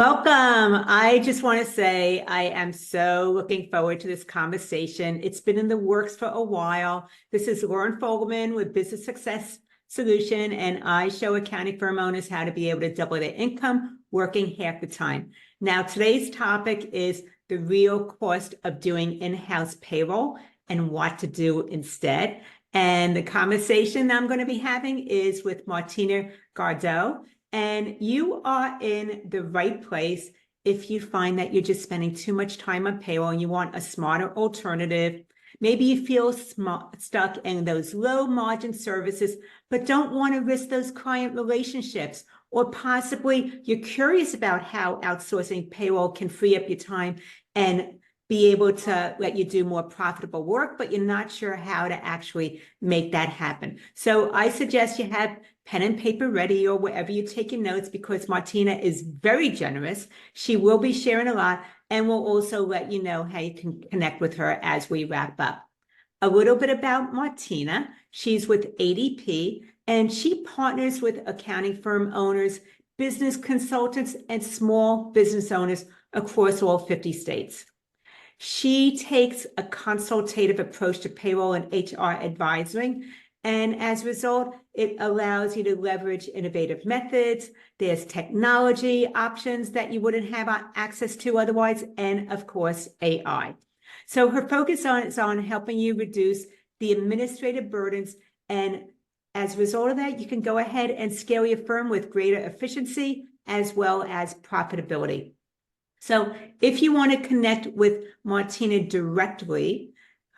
Welcome. I just want to say I am so looking forward to this conversation. It's been in the works for a while. This is Lauren Fogelman with Business Success Solution, and I show accounting firm owners how to be able to double their income working half the time. Now, today's topic is the real cost of doing in-house payroll and what to do instead. And the conversation I'm going to be having is with Martina Gardot. And you are in the right place if you find that you're just spending too much time on payroll and you want a smarter alternative. Maybe you feel stuck in those low margin services, but don't want to risk those client relationships. Or possibly you're curious about how outsourcing payroll can free up your time and be able to let you do more profitable work, but you're not sure how to actually make that happen. So I suggest you have pen and paper ready or wherever you take your notes, because Martina is very generous. She will be sharing a lot, and we'll also let you know how you can connect with her as we wrap up. A little bit about Martina. She's with ADP, and she partners with accounting firm owners, business consultants, and small business owners across all 50 states. She takes a consultative approach to payroll and HR advising, and as a result, it allows you to leverage innovative methods. There's technology options that you wouldn't have access to otherwise, and of course, AI. So her focus is on helping you reduce the administrative burdens, and as a result of that, you can go ahead and scale your firm with greater efficiency as well as profitability. So if you want to connect with Martina directly,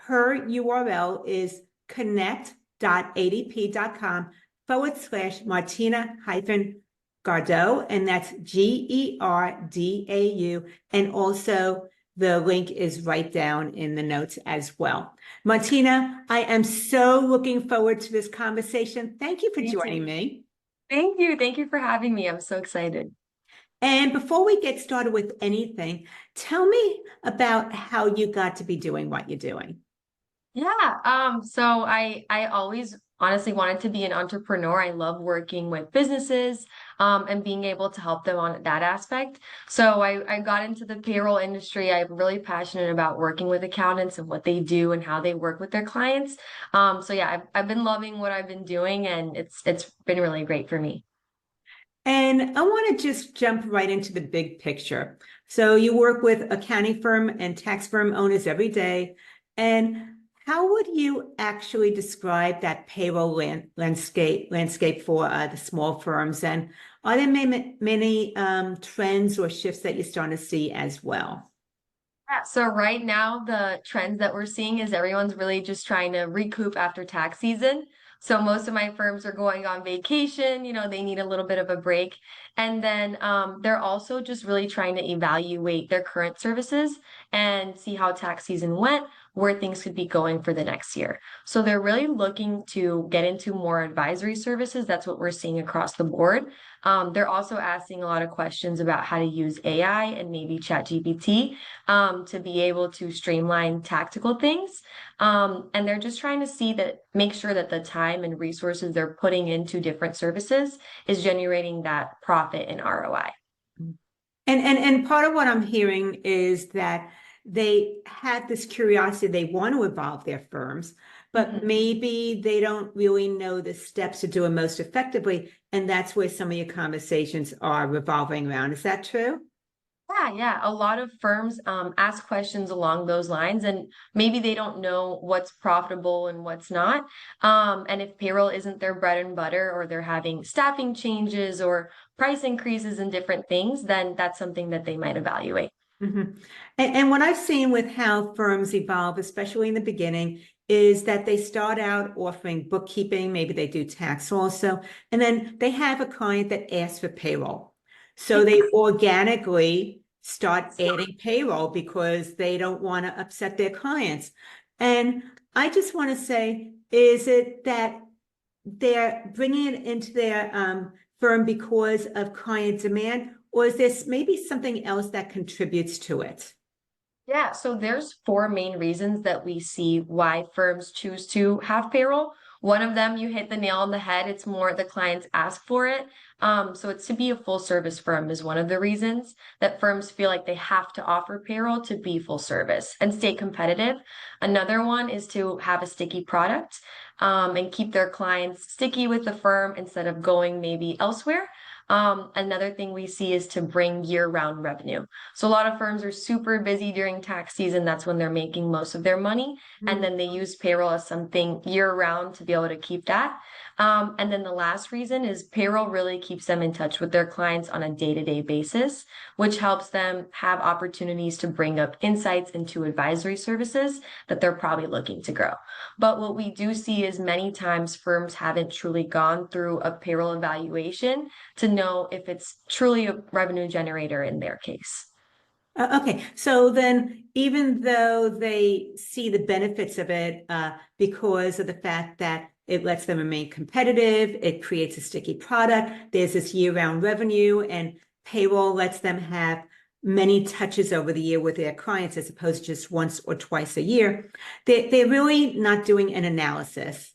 her URL is connect.adp.com/Martina-Gardot, and that's GERDAU. And also the link is right down in the notes as well. Martina, I am so looking forward to this conversation. Thank you for joining me. Thank you. Thank you for having me. I'm so excited. And before we get started with anything, tell me about how you got to be doing what you're doing. So I always honestly wanted to be an entrepreneur. I love working with businesses and being able to help them on that aspect. So I got into the payroll industry. I'm really passionate about working with accountants and what they do and how they work with their clients. I've been loving what I've been doing, and it's been really great for me. And I want to just jump right into the big picture. So you work with accounting firm and tax firm owners every day. And how would you actually describe that payroll landscape for the small firms? And are there many trends or shifts that you're starting to see as well? Yeah, so right now the trends that we're seeing is everyone's really just trying to recoup after tax season. So most of my firms are going on vacation, they need a little bit of a break. And then they're also just really trying to evaluate their current services and see how tax season went, where things could be going for the next year. So they're really looking to get into more advisory services. That's what we're seeing across the board. They're also asking a lot of questions about how to use AI and maybe ChatGPT to be able to streamline tactical things. And they're just trying to make sure that the time and resources they're putting into different services is generating that profit and ROI. And part of what I'm hearing is that they had this curiosity, they want to evolve their firms, but maybe they don't really know the steps to do it most effectively. And that's where some of your conversations are revolving around. Is that true? Yeah. A lot of firms ask questions along those lines, and maybe they don't know what's profitable and what's not. And if payroll isn't their bread and butter, or they're having staffing changes or price increases and different things, then that's something that they might evaluate. And what I've seen with how firms evolve, especially in the beginning, is that they start out offering bookkeeping, maybe they do tax also, and then they have a client that asks for payroll. So they organically start adding payroll because they don't want to upset their clients. And I just want to say, is it that they're bringing it into their firm because of client demand, or is this maybe something else that contributes to it? Yeah, so there's four main reasons that we see why firms choose to have payroll. One of them, you hit the nail on the head. It's more the clients ask for it. So it's to be a full service firm is one of the reasons that firms feel like they have to offer payroll to be full service and stay competitive. Another one is to have a sticky product, and keep their clients sticky with the firm instead of going maybe elsewhere. Another thing we see is to bring year-round revenue. So a lot of firms are super busy during tax season. That's when they're making most of their money. And then they use payroll as something year-round to be able to keep that. And then the last reason is payroll really keeps them in touch with their clients on a day-to-day basis, which helps them have opportunities to bring up insights into advisory services that they're probably looking to grow. But what we do see is many times firms haven't truly gone through a payroll evaluation to know if it's truly a revenue generator in their case. Okay, so then even though they see the benefits of it because of the fact that it lets them remain competitive, it creates a sticky product, there's this year-round revenue, and payroll lets them have many touches over the year with their clients as opposed to just once or twice a year, they're really not doing an analysis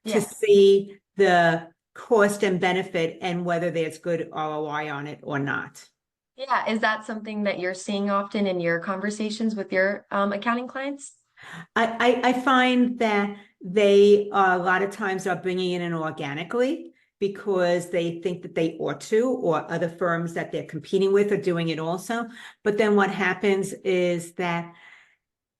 to see the cost and benefit and whether there's good ROI on it or not. Yeah, is that something that you're seeing often in your conversations with your accounting clients? I find that they a lot of times are bringing it in organically because they think that they ought to, or other firms that they're competing with are doing it also. But then what happens is that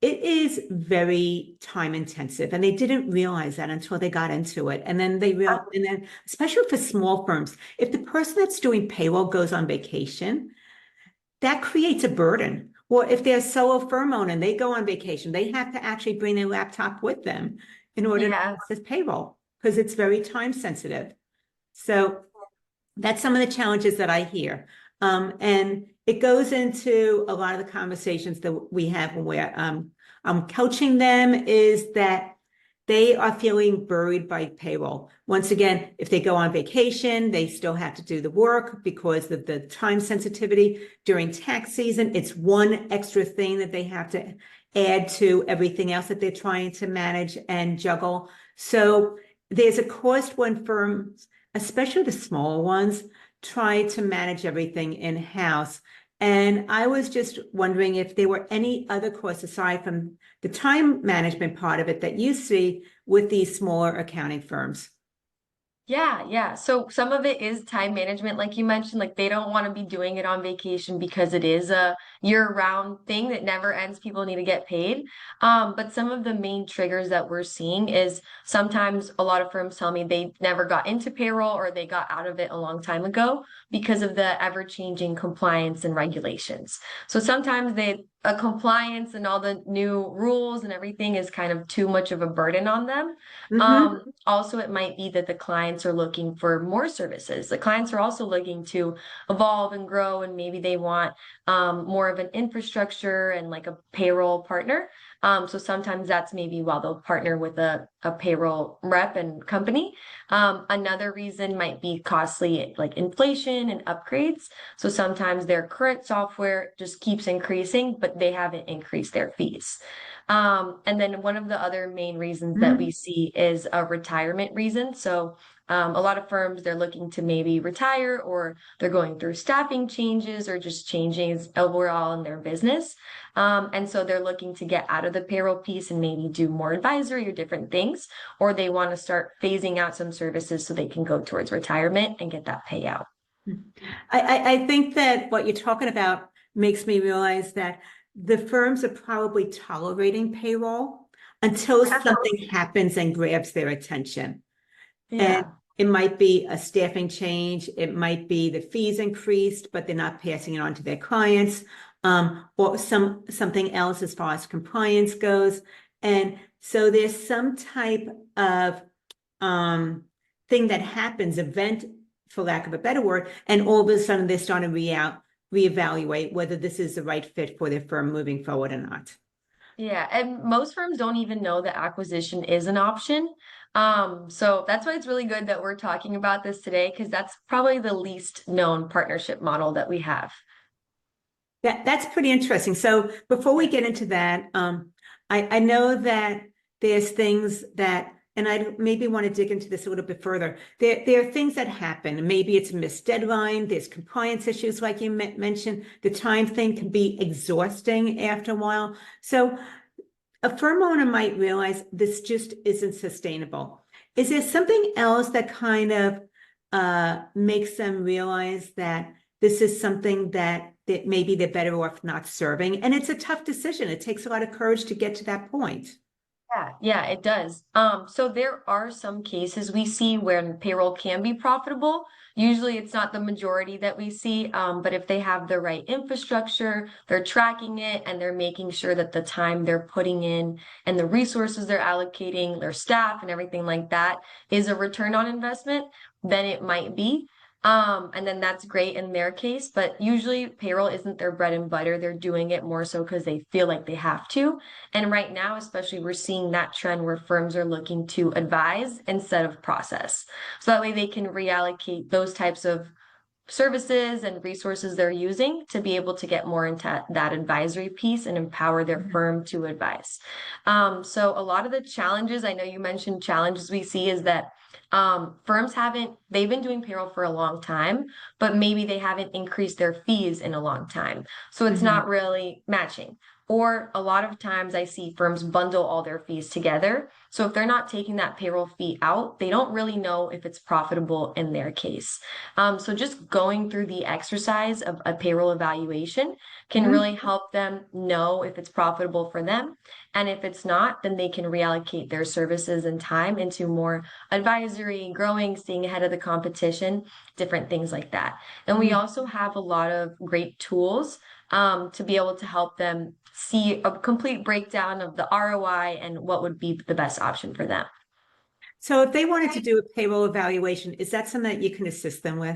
it is very time intensive, and they didn't realize that until they got into it. And then and then especially for small firms, if the person that's doing payroll goes on vacation, that creates a burden. Or if they're a solo firm owner and they go on vacation, they have to actually bring their laptop with them in order to process payroll because it's very time sensitive. So that's some of the challenges that I hear. And it goes into a lot of the conversations that we have when we're I'm coaching them is that they are feeling buried by payroll. Once again, if they go on vacation, they still have to do the work because of the time sensitivity during tax season. It's one extra thing that they have to add to everything else that they're trying to manage and juggle. So there's a cost when firms, especially the smaller ones, try to manage everything in-house. And I was just wondering if there were any other costs aside from the time management part of it that you see with these smaller accounting firms. Yeah. So some of it is time management, like you mentioned, like they don't want to be doing it on vacation because it is a year-round thing that never ends. People need to get paid. But some of the main triggers that we're seeing is sometimes a lot of firms tell me they never got into payroll or they got out of it a long time ago because of the ever-changing compliance and regulations. So sometimes compliance and all the new rules and everything is kind of too much of a burden on them. Also, it might be that the clients are looking for more services. The clients are also looking to evolve and grow, and maybe they want more of an infrastructure and like a payroll partner. So sometimes that's maybe while they'll partner with a payroll rep and company. Another reason might be costly, like inflation and upgrades. So sometimes their current software just keeps increasing, but they haven't increased their fees. And then one of the other main reasons that we see is a retirement reason. So a lot of firms, they're looking to maybe retire or they're going through staffing changes or just changes overall in their business. And so they're looking to get out of the payroll piece and maybe do more advisory or different things, or they want to start phasing out some services so they can go towards retirement and get that payout. I think that what you're talking about makes me realize that the firms are probably tolerating payroll until something happens and grabs their attention. And it might be a staffing change, it might be the fees increased, but they're not passing it on to their clients, or something else as far as compliance goes. And so there's some type of thing that happens, event, for lack of a better word, and all of a sudden they're starting to reevaluate whether this is the right fit for their firm moving forward or not. Yeah, and most firms don't even know that acquisition is an option. So that's why it's really good that we're talking about this today, because that's probably the least known partnership model that we have. That's pretty interesting. So before we get into that, I know that there's things that and I maybe want to dig into this a little bit further. There are things that happen. Maybe it's a missed deadline. There's compliance issues, like you mentioned. The time thing can be exhausting after a while. So a firm owner might realize this just isn't sustainable. Is there something else that kind of makes them realize that this is something that maybe they're better off not serving? And it's a tough decision. It takes a lot of courage to get to that point. Yeah, it does. So there are some cases we see where payroll can be profitable. Usually it's not the majority that we see, but if they have the right infrastructure, they're tracking it and they're making sure that the time they're putting in and the resources they're allocating, their staff and everything like that is a return on investment, then it might be. And then that's great in their case, but usually payroll isn't their bread and butter. They're doing it more so because they feel like they have to. And right now, especially, we're seeing that trend where firms are looking to advise instead of process. So that way they can reallocate those types of services and resources they're using to be able to get more into that advisory piece and empower their firm to advise. So a lot of the challenges, I know you mentioned challenges we see is that they've been doing payroll for a long time, but maybe they haven't increased their fees in a long time. So it's not really matching. Or a lot of times I see firms bundle all their fees together. So if they're not taking that payroll fee out, they don't really know if it's profitable in their case. So just going through the exercise of a payroll evaluation can really help them know if it's profitable for them. And if it's not, then they can reallocate their services and time into more advisory, growing, staying ahead of the competition, different things like that. And we also have a lot of great tools to be able to help them see a complete breakdown of the ROI and what would be the best option for them. So if they wanted to do a payroll evaluation, is that something that you can assist them with?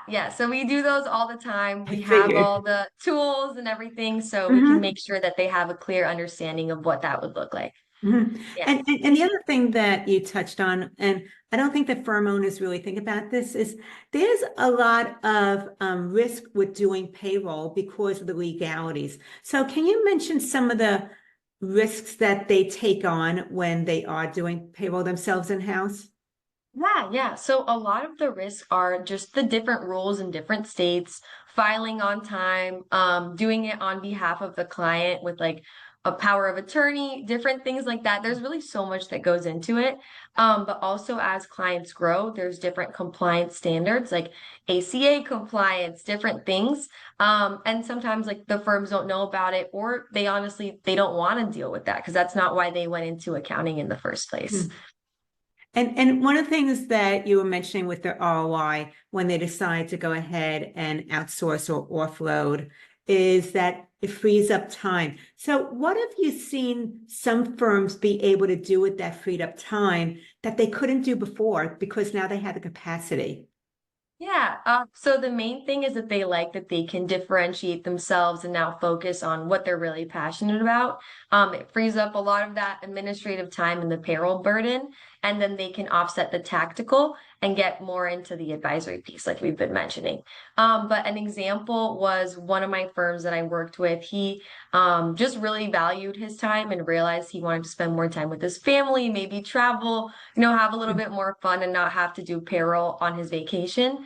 Yeah, so we do those all the time. I We have figured. all the tools and everything, so we can make sure that they have a clear understanding of what that would look like. Yeah. And the other thing that you touched on, and I don't think that firm owners really think about this, is there's a lot of risk with doing payroll because of the legalities. So can you mention some of the risks that they take on when they are doing payroll themselves in-house? Yeah. So a lot of the risks are just the different rules in different states, filing on time, doing it on behalf of the client with like a power of attorney, different things like that. There's really so much that goes into it. But also as clients grow, there's different compliance standards like ACA compliance, different things. And sometimes like the firms don't know about it, or they don't want to deal with that because that's not why they went into accounting in the first place. And one of the things that you were mentioning with the ROI when they decide to go ahead and outsource or offload is that it frees up time. So what have you seen some firms be able to do with that freed up time that they couldn't do before because now they have the capacity? Yeah, so the main thing is that they like that they can differentiate themselves and now focus on what they're really passionate about. It frees up a lot of that administrative time and the payroll burden, and then they can offset the tactical and get more into the advisory piece, like we've been mentioning. But an example was one of my firms that I worked with. He just really valued his time and realized he wanted to spend more time with his family, maybe travel, have a little bit more fun and not have to do payroll on his vacation.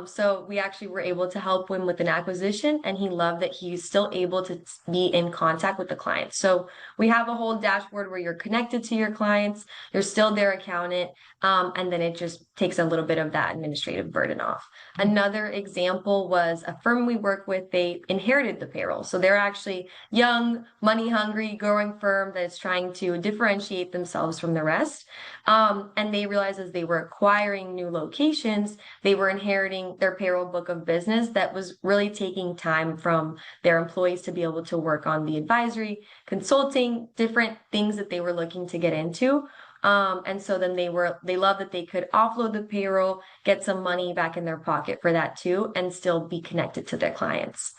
So we actually were able to help him with an acquisition, and he loved that he's still able to be in contact with the clients. So we have a whole dashboard where you're connected to your clients, you're still their accountant, and then it just takes a little bit of that administrative burden off. Another example was a firm we work with, they inherited the payroll. So they're actually young, money hungry, growing firm that is trying to differentiate themselves from the rest. And they realized as they were acquiring new locations, they were inheriting their payroll book of business that was really taking time from their employees to be able to work on the advisory, consulting, different things that they were looking to get into. And so then they loved that they could offload the payroll, get some money back in their pocket for that too, and still be connected to their clients.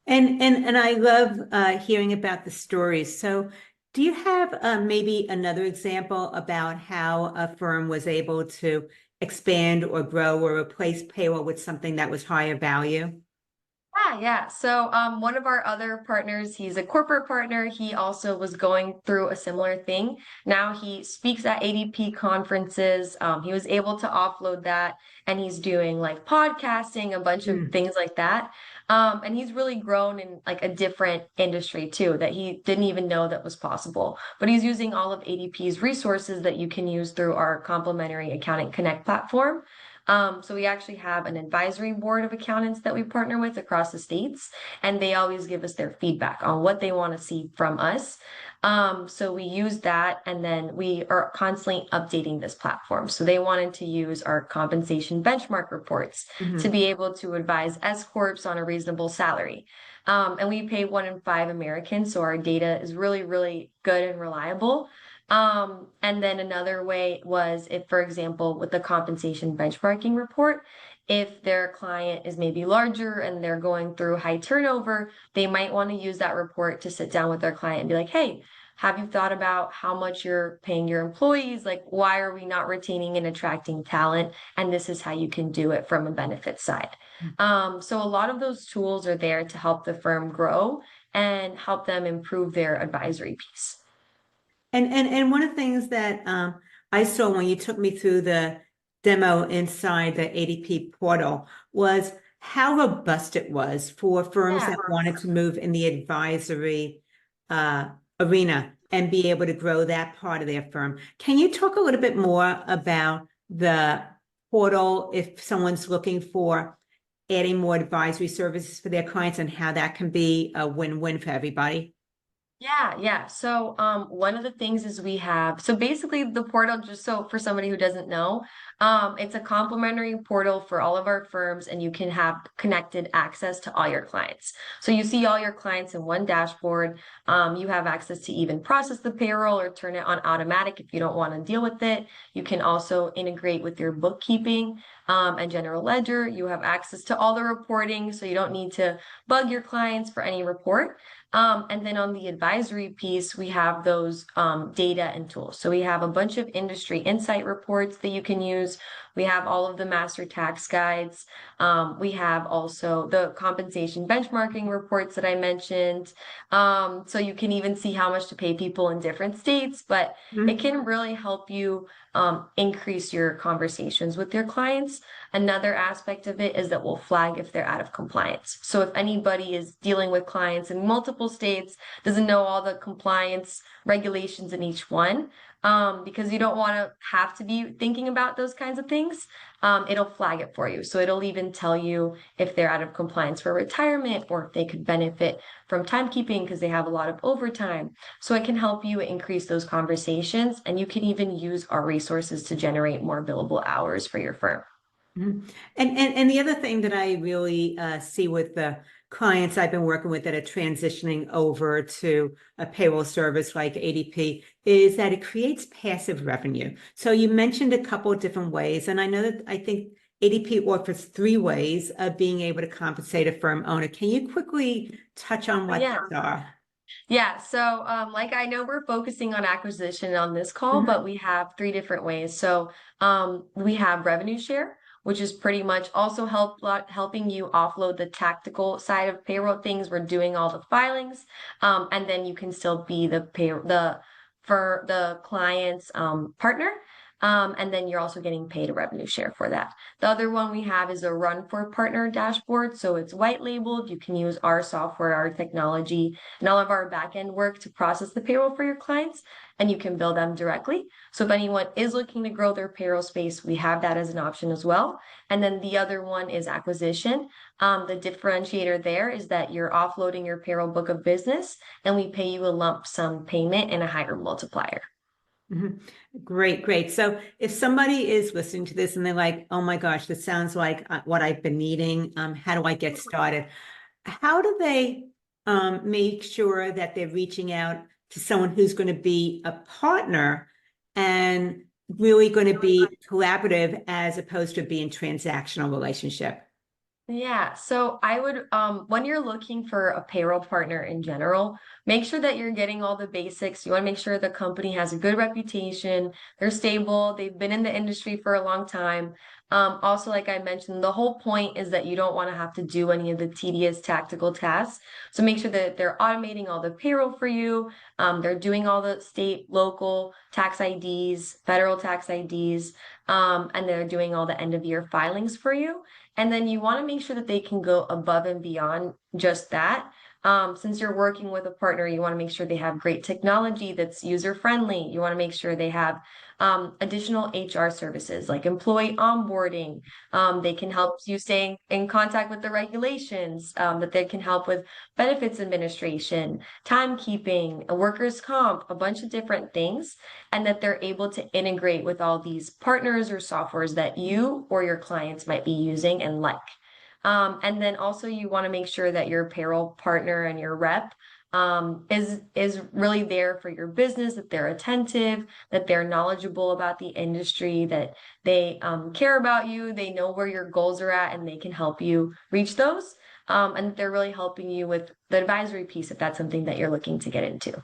And I love hearing about the stories. So do you have maybe another example about how a firm was able to expand or grow or replace payroll with something that was higher value? Yeah. So one of our other partners, he's a corporate partner. He also was going through a similar thing. Now he speaks at ADP conferences. He was able to offload that, and he's doing like podcasting, a bunch of Mm. things like that. And he's really grown in like a different industry too, that he didn't even know that was possible. But he's using all of ADP's resources that you can use through our complimentary Accountant Connect platform. So we actually have an advisory board of accountants that we partner with across the states, and they always give us their feedback on what they want to see from us. So we use that, and then we are constantly updating this platform. So they wanted to use our compensation benchmark reports to Mhm. be able to advise S corps on a reasonable salary. And we pay 1 in 5 Americans, so our data is really, really good and reliable. And then another way was if, for example, with the compensation benchmarking report, if their client is maybe larger and they're going through high turnover, they might want to use that report to sit down with their client and be like, hey, have you thought about how much you're paying your employees? Like, why are we not retaining and attracting talent? And this is how you can do it from a benefit side. So a lot of those tools are there to help the firm grow and help them improve their advisory piece. And one of the things that I saw when you took me through the demo inside the ADP portal was how robust it was for firms Yeah. that wanted to move in the advisory uh, arena and be able to grow that part of their firm. Can you talk a little bit more about the portal if someone's looking for adding more advisory services for their clients and how that can be a win-win for everybody? Yeah. So one of the things is we have so basically the portal, just so for somebody who doesn't know, it's a complimentary portal for all of our firms, and you can have connected access to all your clients. So you see all your clients in one dashboard. You have access to even process the payroll or turn it on automatic if you don't want to deal with it. You can also integrate with your bookkeeping and general ledger. You have access to all the reporting, so you don't need to bug your clients for any report. And then on the advisory piece, we have those data and tools. So we have a bunch of industry insight reports that you can use. We have all of the master tax guides. We have also the compensation benchmarking reports that I mentioned. So you can even see how much to pay people in different states, but it can really help you increase your conversations with your clients. Another aspect of it is that we'll flag if they're out of compliance. So if anybody is dealing with clients in multiple states, doesn't know all the compliance regulations in each one, because you don't want to have to be thinking about those kinds of things, it'll flag it for you. So it'll even tell you if they're out of compliance for retirement or if they could benefit from timekeeping because they have a lot of overtime. So it can help you increase those conversations, and you can even use our resources to generate more billable hours for your firm. And the other thing that I really see with the clients I've been working with that are transitioning over to a payroll service like ADP is that it creates passive revenue. So you mentioned a couple of different ways, and I know that I think ADP offers 3 ways of being able to compensate a firm owner. Can you quickly touch on what Yeah. those are? Yeah, so like I know we're focusing on acquisition on this call, but we have 3 different ways. So we have revenue share, which is pretty much also helping you offload the tactical side of payroll things. We're doing all the filings, and then you can still be the for the client's partner. And then you're also getting paid a revenue share for that. The other one we have is a run for partner dashboard. So it's white labeled. You can use our software, our technology, and all of our backend work to process the payroll for your clients, and you can bill them directly. So if anyone is looking to grow their payroll space, we have that as an option as well. And then the other one is acquisition. The differentiator there is that you're offloading your payroll book of business, and we pay you a lump sum payment and a higher multiplier. Great, great. So if somebody is listening to this and they're like, oh my gosh, this sounds like what I've been needing, how do I get started? How do they make sure that they're reaching out to someone who's going to be a partner and really going to be collaborative as opposed to being transactional relationship? Yeah, so I would when you're looking for a payroll partner in general, make sure that you're getting all the basics. You want to make sure the company has a good reputation, they're stable, they've been in the industry for a long time. Also, like I mentioned, the whole point is that you don't want to have to do any of the tedious tactical tasks. So make sure that they're automating all the payroll for you. They're doing all the state, local tax IDs, federal tax IDs, and they're doing all the end of year filings for you. And then you want to make sure that they can go above and beyond just that. Since you're working with a partner, you want to make sure they have great technology that's user friendly. You want to make sure they have additional HR services like employee onboarding. They can help you stay in contact with the regulations, that they can help with benefits administration, timekeeping, a workers' comp, a bunch of different things, and that they're able to integrate with all these partners or softwares that you or your clients might be using and like. And then also you want to make sure that your payroll partner and your rep is really there for your business, that they're attentive, that they're knowledgeable about the industry, that they care about you, they know where your goals are at, and they can help you reach those. And they're really helping you with the advisory piece if that's something that you're looking to get into.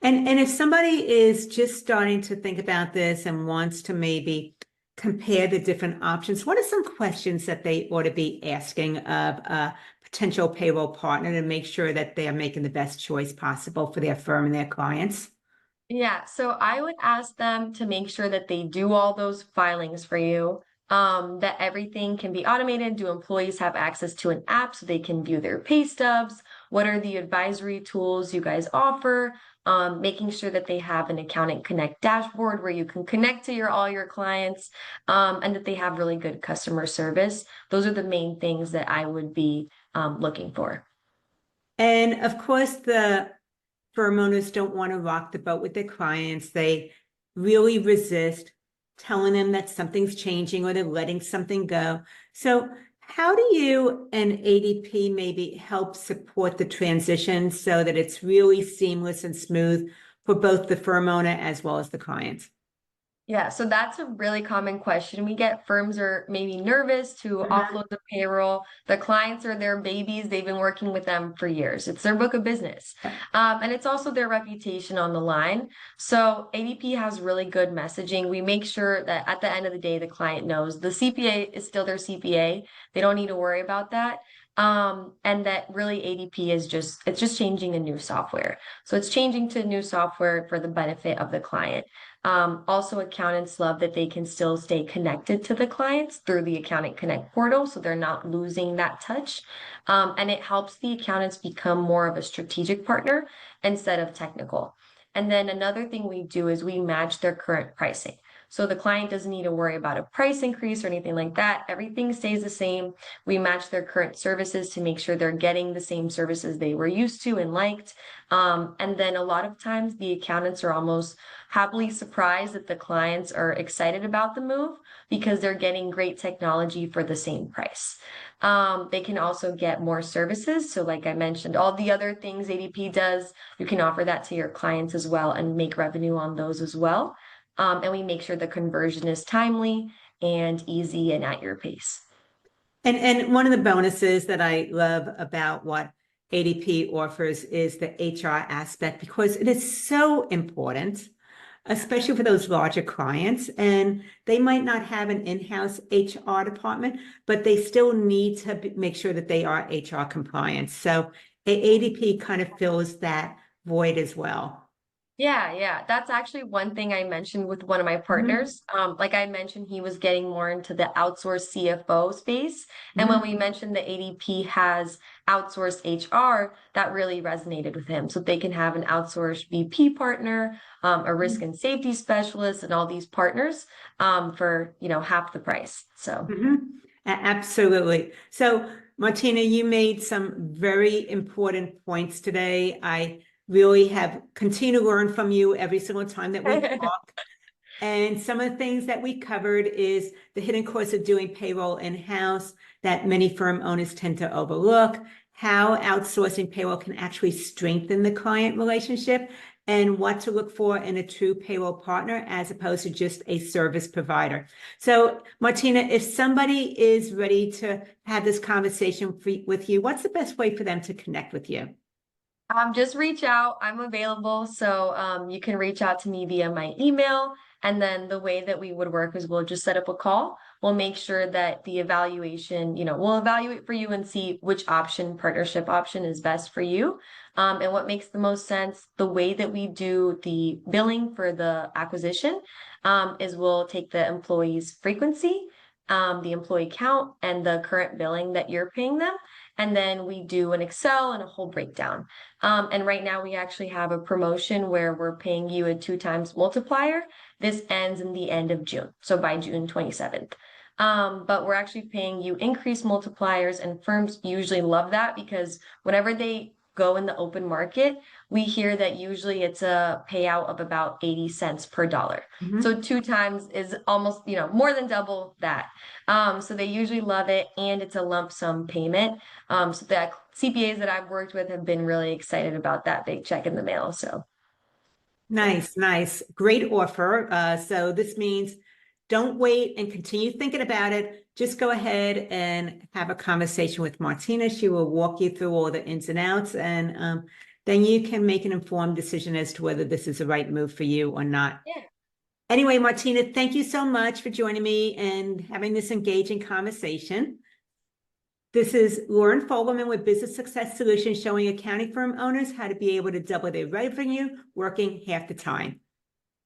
And if somebody is just starting to think about this and wants to maybe compare the different options, what are some questions that they ought to be asking of a potential payroll partner to make sure that they are making the best choice possible for their firm and their clients? Yeah, so I would ask them to make sure that they do all those filings for you, that everything can be automated. Do employees have access to an app so they can view their pay stubs? What are the advisory tools you guys offer? Making sure that they have an Accountant Connect dashboard where you can connect to all your clients, and that they have really good customer service. Those are the main things that I would be looking for. And of course, the firm owners don't want to rock the boat with their clients. They really resist telling them that something's changing or they're letting something go. So how do you and ADP maybe help support the transition so that it's really seamless and smooth for both the firm owner as well as the clients? Yeah, so that's a really common question we get. Firms are maybe nervous to offload the payroll. The clients are their babies. They've been working with them for years. It's their book of business. And it's also their reputation on the line. So ADP has really good messaging. We make sure that at the end of the day, the client knows the CPA is still their CPA. They don't need to worry about that. And that really ADP is it's just changing a new software. So it's changing to new software for the benefit of the client. Also, accountants love that they can still stay connected to the clients through the Accountant Connect portal, so they're not losing that touch. And it helps the accountants become more of a strategic partner instead of technical. And then another thing we do is we match their current pricing. So the client doesn't need to worry about a price increase or anything like that. Everything stays the same. We match their current services to make sure they're getting the same services they were used to and liked. And then a lot of times the accountants are almost happily surprised that the clients are excited about the move because they're getting great technology for the same price. They can also get more services. So like I mentioned, all the other things ADP does, you can offer that to your clients as well and make revenue on those as well. And we make sure the conversion is timely and easy and at your pace. And one of the bonuses that I love about what ADP offers is the HR aspect because it is so important, especially for those larger clients. And they might not have an in-house HR department, but they still need to make sure that they are HR compliant. So ADP kind of fills that void as well. Yeah. That's actually one thing I mentioned with one of my partners. Like I mentioned, he was getting more into the outsourced CFO space. And when we mentioned the ADP has outsourced HR, that really resonated with him. So they can have an outsourced VP partner, a risk and safety specialist, and all these partners for half the price. So Absolutely. So Martina, you made some very important points today. I really have continued to learn from you every single time that we talk. And some of the things that we covered is the hidden costs of doing payroll in-house that many firm owners tend to overlook, how outsourcing payroll can actually strengthen the client relationship, and what to look for in a true payroll partner as opposed to just a service provider. So Martina, if somebody is ready to have this conversation with you, what's the best way for them to connect with you? Just reach out. I'm available. So you can reach out to me via my email. And then the way that we would work is we'll just set up a call. We'll make sure that the evaluation, we'll evaluate for you and see which partnership option is best for you. And what makes the most sense. The way that we do the billing for the acquisition is we'll take the employee's frequency, the employee count, and the current billing that you're paying them. And then we do an Excel and a whole breakdown. And right now we actually have a promotion where we're paying you a 2x multiplier. This ends in the end of June, so by June 27th. But we're actually paying you increased multipliers, and firms usually love that because whenever they go in the open market, we hear that usually it's a payout of about 80 cents per dollar. So 2x is almost, more than double that. So they usually love it, and it's a lump sum payment. So the CPAs that I've worked with have been really excited about that big check in the mail. So nice. Great offer. So this means don't wait and continue thinking about it. Just go ahead and have a conversation with Martina. She will walk you through all the ins and outs, and then you can make an informed decision as to whether this is the right move for you or not. yeah. Anyway, Martina, thank you so much for joining me and having this engaging conversation. This is Lauren Fogelman with Business Success Solutions, showing accounting firm owners how to be able to double their revenue working half the time.